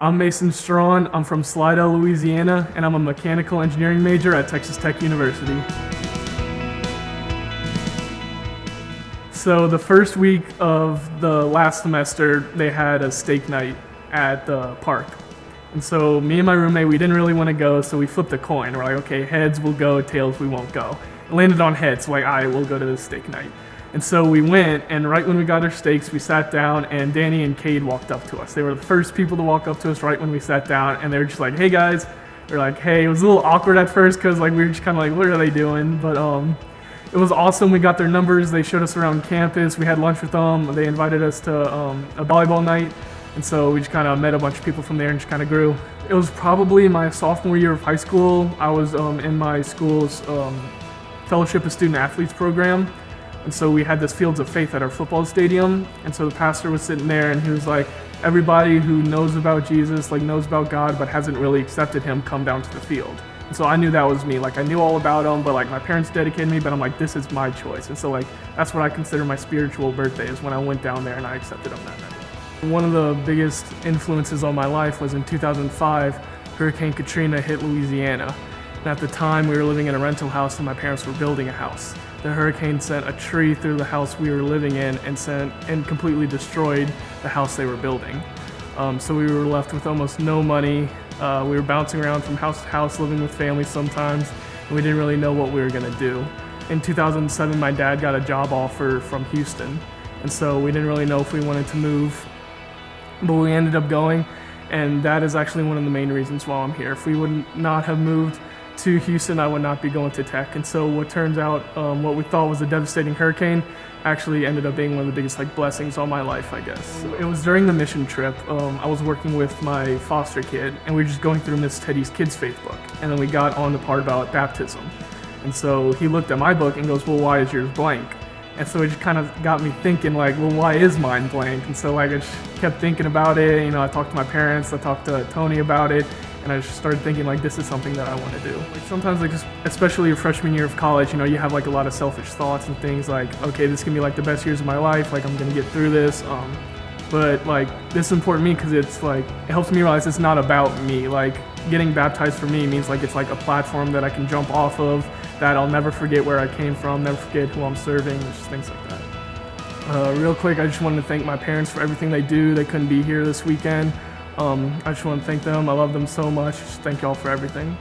I'm Mason Straughn. I'm from Slidell, Louisiana, and I'm a mechanical engineering major at Texas Tech University. So the first week of the last semester, they had a steak night at the park. And so me and my roommate, we didn't really want to go, so we flipped a coin. We're like, okay, heads we'll go, tails we won't go. It landed on heads, so like, all right, we'll go to this steak night. And so we went, and right when we got our steaks, we sat down, and Danny and Cade walked up to us. They were the first people to walk up to us right when we sat down, and they were just like, hey guys. They're like, hey. It was a little awkward at first, because like we were just kind of like, what are they doing? But it was awesome. We got their numbers. They showed us around campus. We had lunch with them. They invited us to a volleyball night. And so we just kind of met a bunch of people from there and just kind of grew. It was probably my sophomore year of high school. I was in my school's Fellowship of Student Athletes program. And so we had this Fields of Faith at our football stadium. And so the pastor was sitting there and he was like, everybody who knows about Jesus, like knows about God, but hasn't really accepted him, come down to the field. And so I knew that was me. Like I knew all about him, but like my parents dedicated me, but I'm like, this is my choice. And so like, that's what I consider my spiritual birthday, is when I went down there and I accepted him that night. One of the biggest influences on my life was in 2005, Hurricane Katrina hit Louisiana. And at the time we were living in a rental house and my parents were building a house. The hurricane sent a tree through the house we were living in and completely destroyed the house they were building. So we were left with almost no money. We were bouncing around from house to house, living with family sometimes, and we didn't really know what we were gonna do. In 2007, my dad got a job offer from Houston, and so we didn't really know if we wanted to move, but we ended up going, and that is actually one of the main reasons why I'm here. If we would not have moved to Houston, I would not be going to Tech. And so what turns out, what we thought was a devastating hurricane actually ended up being one of the biggest blessings on my life, I guess. So it was during the mission trip. I was working with my foster kid, and we were just going through Miss Teddy's Kids Faith book. And then we got on the part about baptism. And so he looked at my book and goes, well, why is yours blank? And so it just kind of got me thinking like, well, why is mine blank? And so like, I just kept thinking about it. You know, I talked to my parents, I talked to Tony about it, and I just started thinking like, this is something that I want to do. Like sometimes, like especially your freshman year of college, you know, you have like a lot of selfish thoughts and things like, okay, this can be like the best years of my life, like I'm gonna get through this. But like this is important to me because it's like, it helps me realize it's not about me. Like getting baptized for me means like it's like a platform that I can jump off of, that I'll never forget where I came from, never forget who I'm serving, just things like that. Real quick, I just wanted to thank my parents for everything they do. They couldn't be here this weekend. I just want to thank them. I love them so much. Just thank y'all for everything.